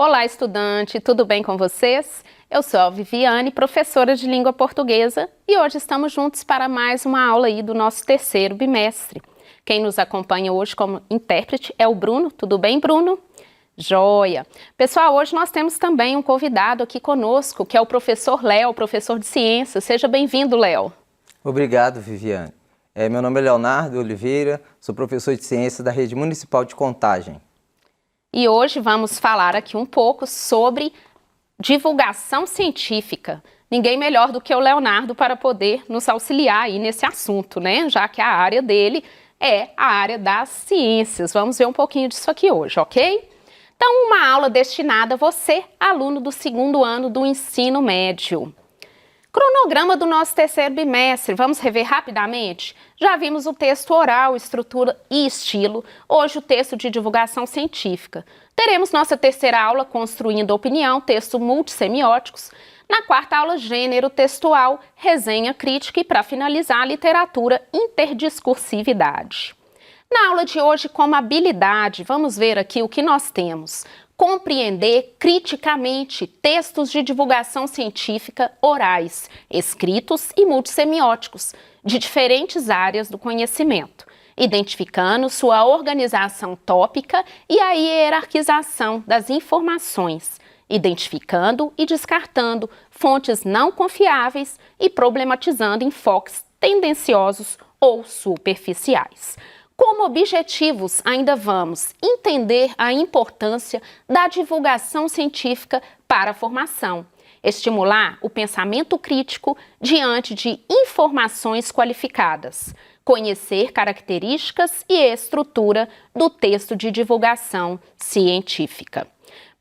Olá, estudante, tudo bem com vocês? Eu sou a Viviane, professora de língua portuguesa, e hoje estamos juntos para mais uma aula aí do nosso terceiro bimestre. Quem nos acompanha hoje como intérprete é o Bruno. Tudo bem, Bruno? Joia! Pessoal, hoje nós temos também um convidado aqui conosco, que é o professor Léo, professor de ciências. Seja bem-vindo, Léo. Obrigado, Viviane. Meu nome é Leonardo Oliveira, sou professor de ciências da Rede Municipal de Contagem. E hoje vamos falar aqui um pouco sobre divulgação científica. Ninguém melhor do que o Leonardo para poder nos auxiliar aí nesse assunto, né? Já que a área dele é a área das ciências. Vamos ver um pouquinho disso aqui hoje, ok? Então, uma aula destinada a você, aluno do segundo ano do ensino médio. Cronograma do nosso terceiro bimestre, vamos rever rapidamente? Já vimos o texto oral, estrutura e estilo, hoje o texto de divulgação científica. Teremos nossa terceira aula, construindo opinião, texto multissemióticos. Na quarta aula, gênero textual, resenha crítica e, para finalizar, literatura, interdiscursividade. Na aula de hoje, como habilidade, vamos ver aqui o que nós temos. Compreender criticamente textos de divulgação científica orais, escritos e multissemióticos, de diferentes áreas do conhecimento, identificando sua organização tópica e a hierarquização das informações, identificando e descartando fontes não confiáveis e problematizando enfoques tendenciosos ou superficiais. Como objetivos, ainda vamos entender a importância da divulgação científica para a formação, estimular o pensamento crítico diante de informações qualificadas, conhecer características e estrutura do texto de divulgação científica.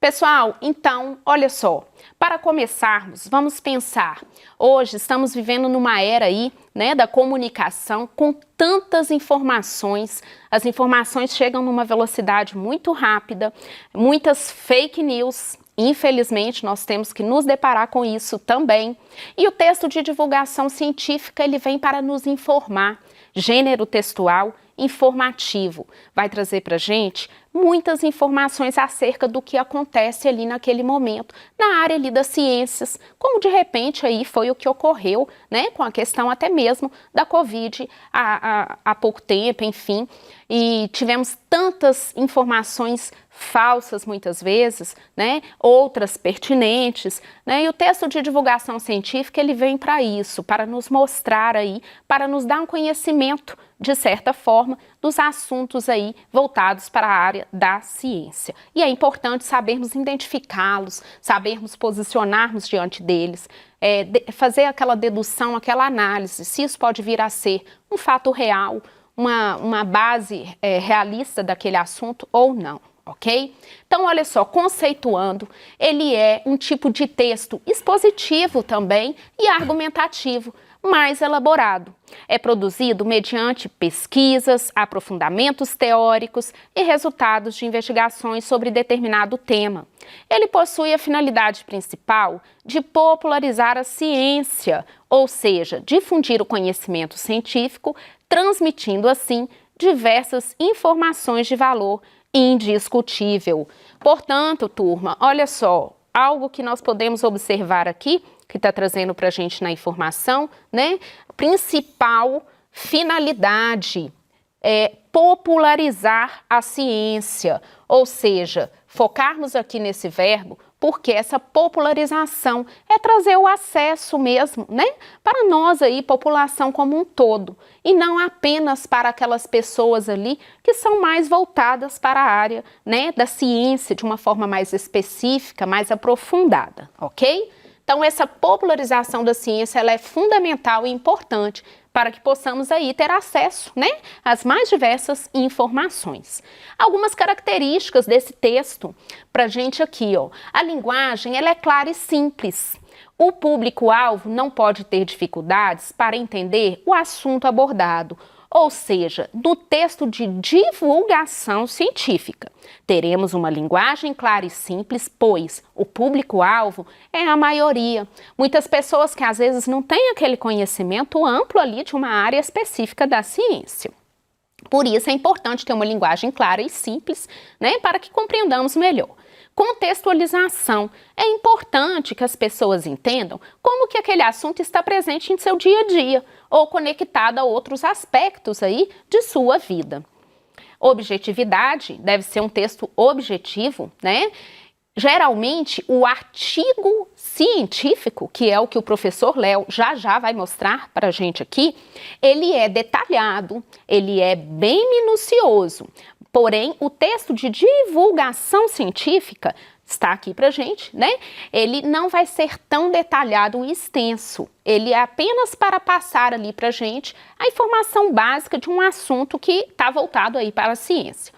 Pessoal, então, olha só, para começarmos, vamos pensar, hoje estamos vivendo numa era aí, né, da comunicação com tantas informações, as informações chegam numa velocidade muito rápida, muitas fake news, infelizmente nós temos que nos deparar com isso também, e o texto de divulgação científica ele vem para nos informar, gênero textual, informativo, vai trazer para a gente muitas informações acerca do que acontece ali naquele momento, na área ali das ciências, como de repente aí foi o que ocorreu, né, com a questão até mesmo da Covid há pouco tempo, enfim, e tivemos tantas informações falsas muitas vezes, né, outras pertinentes, né, e o texto de divulgação científica ele vem para isso, para nos mostrar aí, para nos dar um conhecimento, de certa forma, dos assuntos aí voltados para a área da ciência. E é importante sabermos identificá-los, sabermos posicionarmos diante deles, fazer aquela dedução, aquela análise, se isso pode vir a ser um fato real, uma base realista daquele assunto ou não. Ok? Então, olha só, conceituando, ele é um tipo de texto expositivo também e argumentativo, mais elaborado. É produzido mediante pesquisas, aprofundamentos teóricos e resultados de investigações sobre determinado tema. Ele possui a finalidade principal de popularizar a ciência, ou seja, difundir o conhecimento científico, transmitindo assim diversas informações de valor indiscutível. Portanto, turma, olha só, algo que nós podemos observar aqui, que está trazendo para a gente na informação, né? Principal finalidade é popularizar a ciência, ou seja, focarmos aqui nesse verbo, porque essa popularização é trazer o acesso mesmo, né, para nós aí, população como um todo, e não apenas para aquelas pessoas ali que são mais voltadas para a área, né, da ciência de uma forma mais específica, mais aprofundada, ok? Então, essa popularização da ciência ela é fundamental e importante para que possamos aí ter acesso, né, às mais diversas informações. Algumas características desse texto para a gente aqui, ó. A linguagem ela é clara e simples. O público-alvo não pode ter dificuldades para entender o assunto abordado, ou seja, do texto de divulgação científica. Teremos uma linguagem clara e simples, pois o público-alvo é a maioria. Muitas pessoas que às vezes não têm aquele conhecimento amplo ali de uma área específica da ciência. Por isso é importante ter uma linguagem clara e simples, né, para que compreendamos melhor. Contextualização. É importante que as pessoas entendam como que aquele assunto está presente em seu dia a dia ou conectado a outros aspectos aí de sua vida. Objetividade, deve ser um texto objetivo, né? Geralmente, o artigo científico, que é o que o professor Léo já vai mostrar para a gente aqui, ele é detalhado, ele é bem minucioso. Porém, o texto de divulgação científica está aqui para a gente, né? Ele não vai ser tão detalhado e extenso. Ele é apenas para passar ali para a gente a informação básica de um assunto que está voltado aí para a ciência.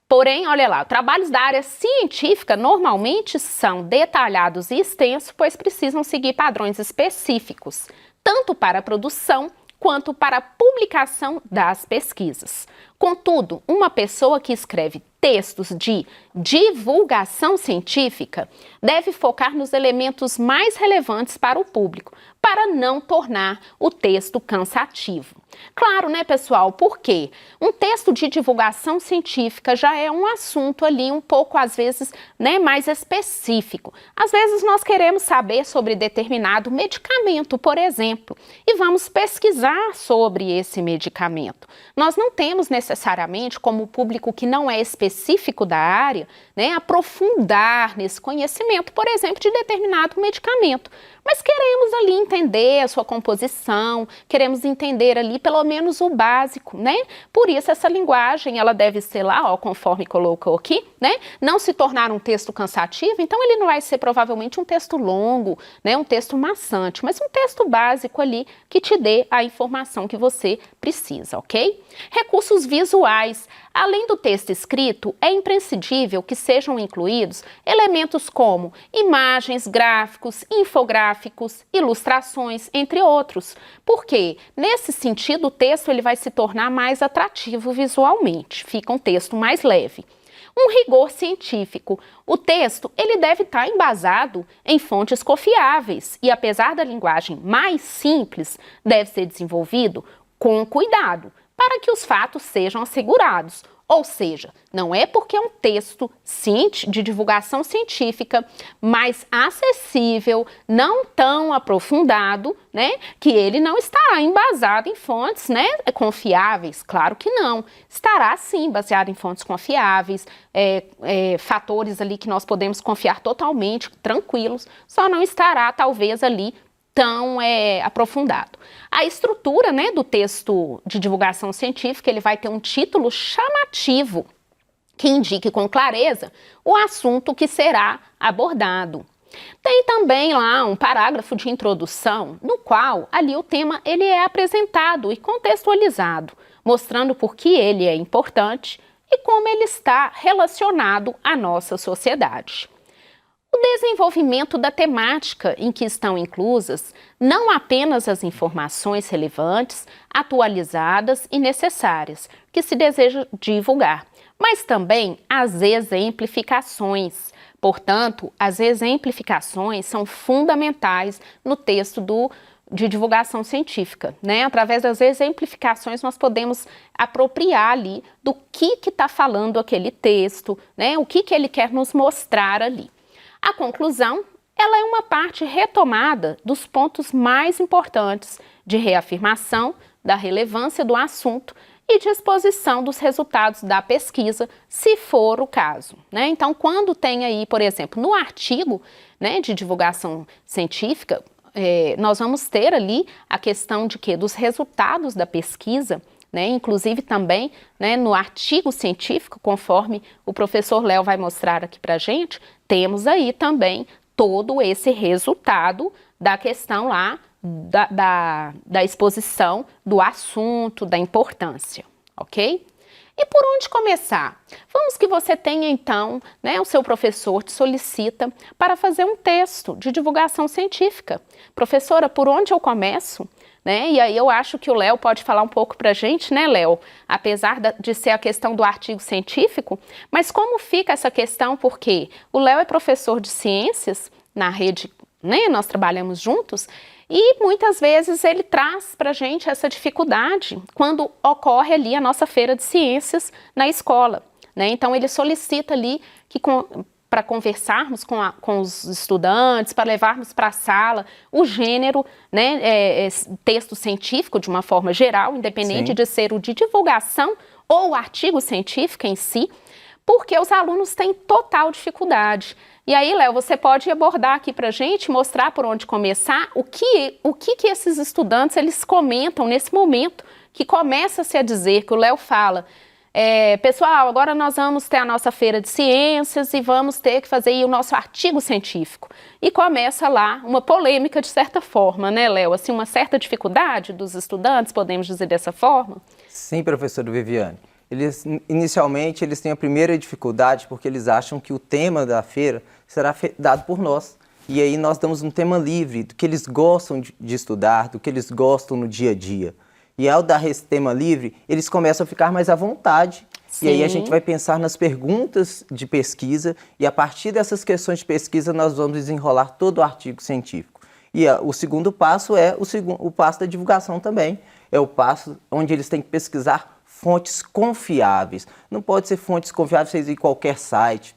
Porém, olha lá, trabalhos da área científica normalmente são detalhados e extensos, pois precisam seguir padrões específicos, tanto para a produção quanto para a publicação das pesquisas. Contudo, uma pessoa que escreve textos de divulgação científica deve focar nos elementos mais relevantes para o público, para não tornar o texto cansativo. Claro, né, pessoal? Por quê? Um texto de divulgação científica já é um assunto ali um pouco, às vezes, né, mais específico. Às vezes nós queremos saber sobre determinado medicamento, por exemplo, e vamos pesquisar sobre esse medicamento. Nós não temos necessariamente, como público que não é específico da área, né, aprofundar nesse conhecimento, por exemplo, de determinado medicamento. Mas queremos ali entender a sua composição, queremos entender ali pelo menos o básico, né? Por isso essa linguagem, ela deve ser lá, ó, conforme colocou aqui, né? Não se tornar um texto cansativo, então ele não vai ser provavelmente um texto longo, né? Um texto maçante, mas um texto básico ali que te dê a informação que você precisa, ok? Recursos visuais. Além do texto escrito, é imprescindível que sejam incluídos elementos como imagens, gráficos, infográficos, ilustrações, entre outros. Porque, nesse sentido, o texto ele vai se tornar mais atrativo visualmente, fica um texto mais leve. Um rigor científico. O texto ele deve estar embasado em fontes confiáveis e, apesar da linguagem mais simples, deve ser desenvolvido com cuidado, para que os fatos sejam assegurados. Ou seja, não é porque é um texto de divulgação científica mais acessível, não tão aprofundado, né, que ele não estará embasado em fontes, né, confiáveis. Claro que não. Estará sim baseado em fontes confiáveis, fatores ali que nós podemos confiar totalmente, tranquilos, só não estará talvez ali tão aprofundado. A estrutura, né, do texto de divulgação científica, ele vai ter um título chamativo que indique com clareza o assunto que será abordado. Tem também lá um parágrafo de introdução, no qual ali o tema ele é apresentado e contextualizado, mostrando por que ele é importante e como ele está relacionado à nossa sociedade. O desenvolvimento da temática em que estão inclusas não apenas as informações relevantes, atualizadas e necessárias que se deseja divulgar, mas também as exemplificações. Portanto, as exemplificações são fundamentais no texto de divulgação científica, né? Através das exemplificações nós podemos apropriar ali do que está falando aquele texto, né? O que ele quer nos mostrar ali. A conclusão, ela é uma parte retomada dos pontos mais importantes de reafirmação da relevância do assunto e de exposição dos resultados da pesquisa, se for o caso, né? Então, quando tem aí, por exemplo, no artigo, né, de divulgação científica, nós vamos ter ali a questão de quê? Dos resultados da pesquisa, né? Inclusive também, né, no artigo científico, conforme o professor Léo vai mostrar aqui para a gente, temos aí também todo esse resultado da questão lá da exposição do assunto, da importância, ok? E por onde começar? Vamos que você tenha então, né, o seu professor te solicita para fazer um texto de divulgação científica. Professora, por onde eu começo? Né? E aí eu acho que o Léo pode falar um pouco para a gente, né, Léo? Apesar de ser a questão do artigo científico, mas como fica essa questão? Porque o Léo é professor de ciências na rede, né? Nós trabalhamos juntos e muitas vezes ele traz para a gente essa dificuldade quando ocorre ali a nossa feira de ciências na escola, né? Então ele solicita ali que para conversarmos com os estudantes, para levarmos para a sala o gênero, né, texto científico de uma forma geral, independente Sim. de ser o de divulgação ou o artigo científico em si, porque os alunos têm total dificuldade. E aí, Léo, você pode abordar aqui para a gente, mostrar por onde começar, o que esses estudantes eles comentam nesse momento que começa-se a dizer, que o Léo fala, pessoal, agora nós vamos ter a nossa feira de ciências e vamos ter que fazer aí o nosso artigo científico. E começa lá uma polêmica de certa forma, né, Léo? Assim, uma certa dificuldade dos estudantes, podemos dizer dessa forma? Sim, professora Viviane. Inicialmente, eles têm a primeira dificuldade porque eles acham que o tema da feira será dado por nós. E aí nós damos um tema livre, do que eles gostam de estudar, do que eles gostam no dia a dia. E ao dar esse tema livre, eles começam a ficar mais à vontade. Sim. E aí a gente vai pensar nas perguntas de pesquisa e a partir dessas questões de pesquisa nós vamos desenrolar todo o artigo científico. E o segundo passo é o passo da divulgação também. É o passo onde eles têm que pesquisar fontes confiáveis. Não pode ser fontes confiáveis em qualquer site,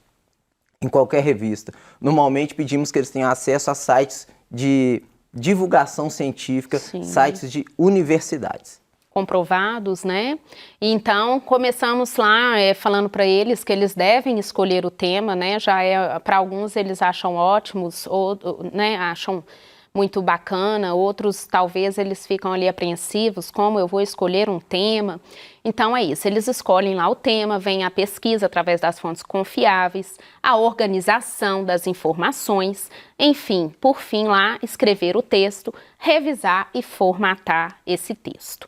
em qualquer revista. Normalmente pedimos que eles tenham acesso a sites de divulgação científica, sim, sites de universidades. Comprovados, né? Então, começamos lá falando para eles que eles devem escolher o tema, né? Já para alguns eles acham ótimos, ou, né, acham muito bacana, outros talvez eles ficam ali apreensivos, como eu vou escolher um tema. Então é isso, eles escolhem lá o tema, vem a pesquisa através das fontes confiáveis, a organização das informações, enfim, por fim lá escrever o texto, revisar e formatar esse texto.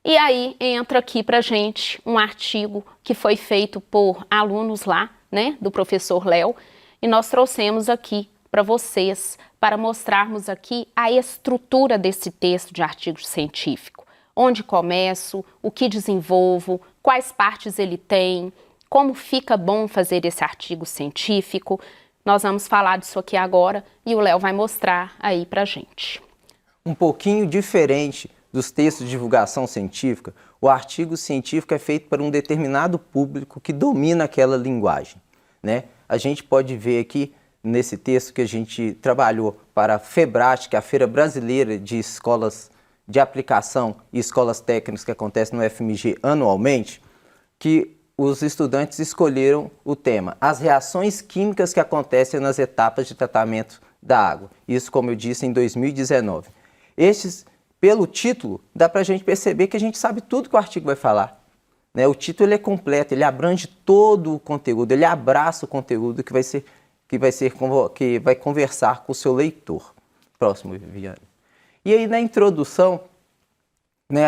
E aí entra aqui pra gente um artigo que foi feito por alunos lá, né, do professor Léo, e nós trouxemos aqui para vocês, para mostrarmos aqui a estrutura desse texto de artigo científico. Onde começo, o que desenvolvo, quais partes ele tem, como fica bom fazer esse artigo científico. Nós vamos falar disso aqui agora e o Léo vai mostrar aí pra gente. Um pouquinho diferente dos textos de divulgação científica, o artigo científico é feito para um determinado público que domina aquela linguagem, né? A gente pode ver aqui nesse texto que a gente trabalhou para a FEBRAT, que é a Feira Brasileira de Escolas de Aplicação e Escolas Técnicas que acontece no FMG anualmente, que os estudantes escolheram o tema As reações químicas que acontecem nas etapas de tratamento da água. Isso, como eu disse, em 2019. Pelo título, dá para a gente perceber que a gente sabe tudo que o artigo vai falar, né? O título ele é completo, ele abrange todo o conteúdo, ele abraça o conteúdo que vai conversar com o seu leitor. Próximo, Viviane. E aí, na introdução, né,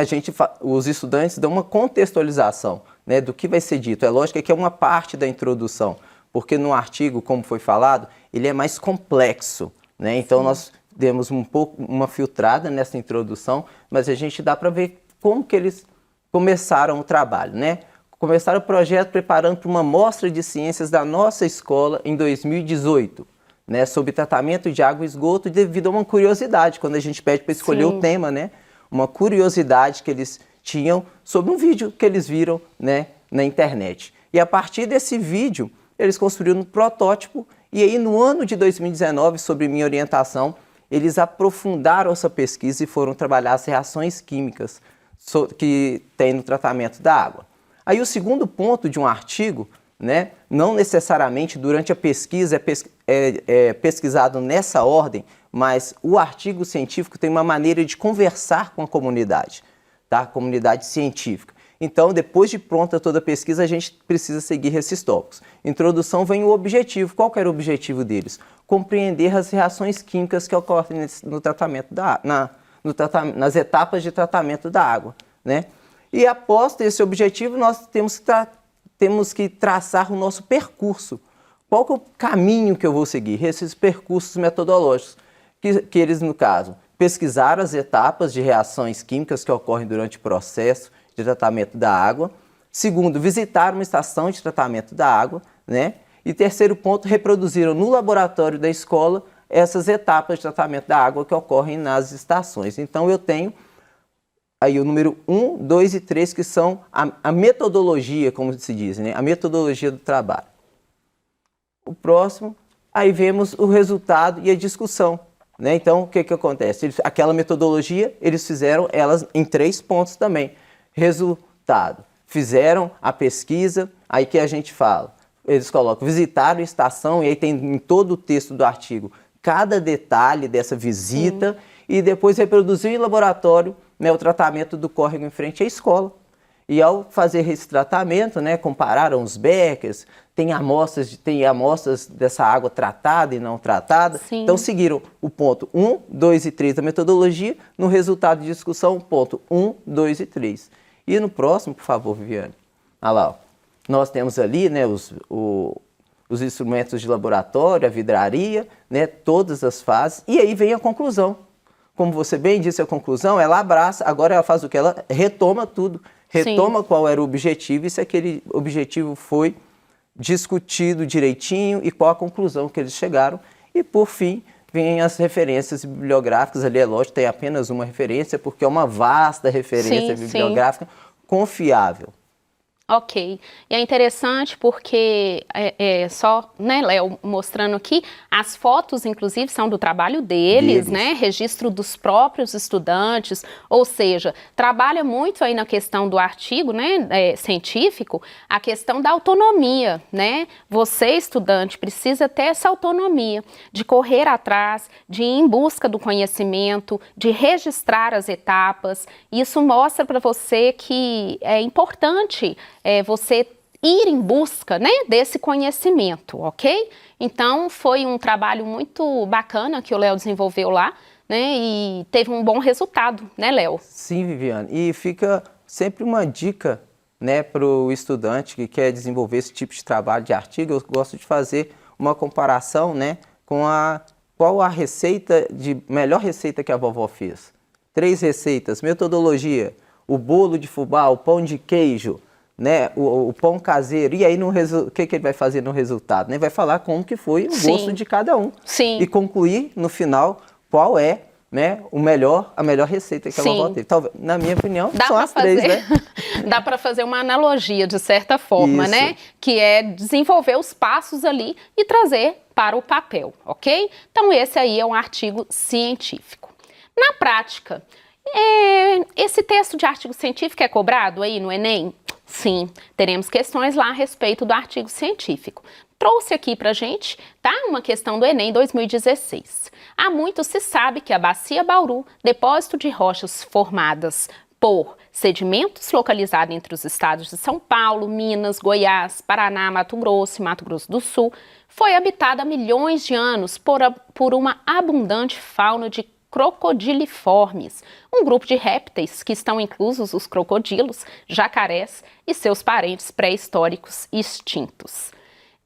os estudantes dão uma contextualização, né, do que vai ser dito. É lógico que é uma parte da introdução, porque no artigo, como foi falado, ele é mais complexo, né? Então, sim, nós demos uma filtrada nessa introdução, mas a gente dá para ver como que eles começaram o trabalho, né? Começaram o projeto preparando para uma mostra de ciências da nossa escola em 2018, né, sobre tratamento de água e esgoto, devido a uma curiosidade, quando a gente pede para escolher, sim, o tema, né, uma curiosidade que eles tinham sobre um vídeo que eles viram, né, na internet. E a partir desse vídeo, eles construíram um protótipo e aí no ano de 2019, sob minha orientação, eles aprofundaram essa pesquisa e foram trabalhar as reações químicas que tem no tratamento da água. Aí o segundo ponto de um artigo, né, não necessariamente durante a pesquisa é pesquisado nessa ordem, mas o artigo científico tem uma maneira de conversar com a comunidade, tá? A comunidade científica. Então, depois de pronta toda a pesquisa, a gente precisa seguir esses tópicos. Introdução vem o objetivo. Qual que era o objetivo deles? Compreender as reações químicas que ocorrem no tratamento nas etapas de tratamento da água, né? E após esse objetivo, nós temos que traçar o nosso percurso. Qual que é o caminho que eu vou seguir? Esses percursos metodológicos, que eles, no caso, pesquisaram as etapas de reações químicas que ocorrem durante o processo de tratamento da água. Segundo, visitaram uma estação de tratamento da água, né? E terceiro ponto, reproduziram no laboratório da escola essas etapas de tratamento da água que ocorrem nas estações. Então, eu tenho aí o número 1, 2 e 3, que são a metodologia, como se diz, né? A metodologia do trabalho. o próximo, aí vemos o resultado e a discussão, né? Então, o que que acontece? Aquela metodologia, eles fizeram elas em 3 pontos também. Resultado, fizeram a pesquisa, aí que a gente fala, eles colocam, visitaram a estação, e aí tem em todo o texto do artigo cada detalhe dessa visita, e depois reproduziu em laboratório, né, o tratamento do córrego em frente à escola. E ao fazer esse tratamento, né, compararam os beckers, tem amostras dessa água tratada e não tratada. Sim. Então seguiram o ponto 1, 2 e 3 da metodologia, no resultado de discussão, ponto 1, 2 e 3. E no próximo, por favor, Viviane. Olha lá, ó. Nós temos ali, né, os instrumentos de laboratório, a vidraria, né, todas as fases, e aí vem a conclusão. Como você bem disse, a conclusão, ela abraça, agora ela faz o que? Ela retoma tudo, retoma Sim. qual era o objetivo e se aquele objetivo foi discutido direitinho e qual a conclusão que eles chegaram. E, por fim, vêm as referências bibliográficas, ali é lógico, tem apenas uma referência, porque é uma vasta referência bibliográfica confiável. Ok, e é interessante porque, só, né, Léo, mostrando aqui, as fotos, inclusive, são do trabalho deles, né, registro dos próprios estudantes, ou seja, trabalha muito aí na questão do artigo, né, científico, a questão da autonomia, né, você, estudante, precisa ter essa autonomia de correr atrás, de ir em busca do conhecimento, de registrar as etapas. Isso mostra para você que é importante você ir em busca, né, desse conhecimento, ok? Então, foi um trabalho muito bacana que o Léo desenvolveu lá, né, e teve um bom resultado, né, Léo? Sim, Viviane, e fica sempre uma dica, né, para o estudante que quer desenvolver esse tipo de trabalho de artigo. Eu gosto de fazer uma comparação, né, com qual a melhor receita que a vovó fez. 3 receitas, metodologia, o bolo de fubá, o pão de queijo, né, o pão caseiro, e aí o que ele vai fazer no resultado? Né? Vai falar como que foi o gosto de cada um. Sim. E concluir no final qual é, né, a melhor receita que a vovó teve. Talvez, na minha opinião, são as 3, né? Dá para fazer uma analogia, de certa forma, né? Que é desenvolver os passos ali e trazer para o papel, ok? Então, esse aí é um artigo científico. Na prática, esse texto de artigo científico é cobrado aí no Enem? Sim, teremos questões lá a respeito do artigo científico. Trouxe aqui pra gente, tá? Uma questão do Enem 2016. Há muito se sabe que a Bacia Bauru, depósito de rochas formadas por sedimentos localizado entre os estados de São Paulo, Minas, Goiás, Paraná, Mato Grosso e Mato Grosso do Sul, foi habitada há milhões de anos por uma abundante fauna de crocodiliformes, um grupo de répteis que estão inclusos os crocodilos, jacarés e seus parentes pré-históricos extintos.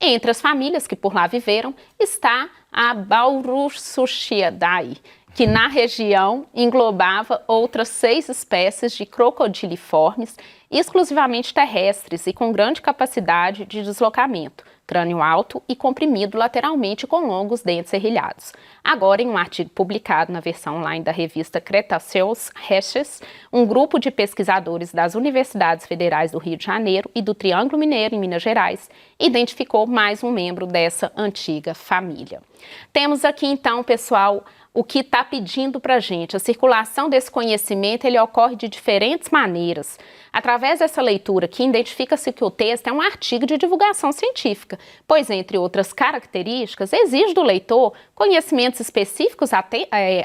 Entre as famílias que por lá viveram está a Baurussuchidae, que na região englobava outras 6 espécies de crocodiliformes exclusivamente terrestres e com grande capacidade de deslocamento, crânio alto e comprimido lateralmente com longos dentes serrilhados. Agora, em um artigo publicado na versão online da revista Cretaceous Research, um grupo de pesquisadores das Universidades Federais do Rio de Janeiro e do Triângulo Mineiro, em Minas Gerais, identificou mais um membro dessa antiga família. Temos aqui, então, pessoal, o que está pedindo para a gente. A circulação desse conhecimento ele ocorre de diferentes maneiras. Através dessa leitura aqui, identifica-se que o texto é um artigo de divulgação científica, pois, entre outras características, exige do leitor conhecimentos específicos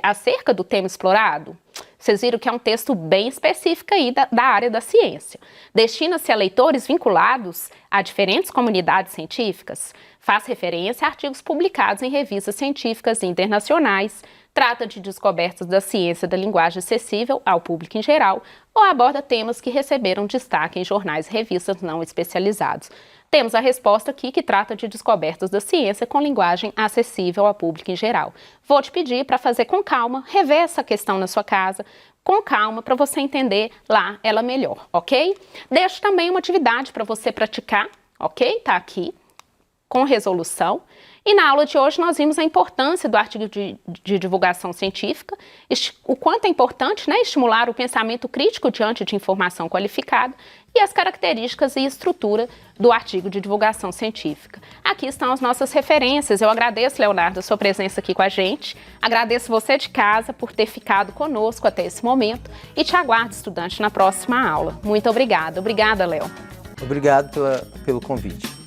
acerca do tema explorado. Vocês viram que é um texto bem específico aí da área da ciência. Destina-se a leitores vinculados a diferentes comunidades científicas, faz referência a artigos publicados em revistas científicas internacionais, trata de descobertas da ciência da linguagem acessível ao público em geral ou aborda temas que receberam destaque em jornais e revistas não especializados. Temos a resposta aqui que trata de descobertas da ciência com linguagem acessível ao público em geral. Vou te pedir para fazer com calma, rever essa questão na sua casa, com calma, para você entender lá ela melhor, ok? Deixo também uma atividade para você praticar, ok? Tá aqui, com resolução. E na aula de hoje nós vimos a importância do artigo de divulgação científica, o quanto é importante, né, estimular o pensamento crítico diante de informação qualificada e as características e estrutura do artigo de divulgação científica. Aqui estão as nossas referências. Eu agradeço, Leonardo, a sua presença aqui com a gente. Agradeço você de casa por ter ficado conosco até esse momento e te aguardo, estudante, na próxima aula. Muito obrigada. Obrigada, Léo. Obrigado pelo convite.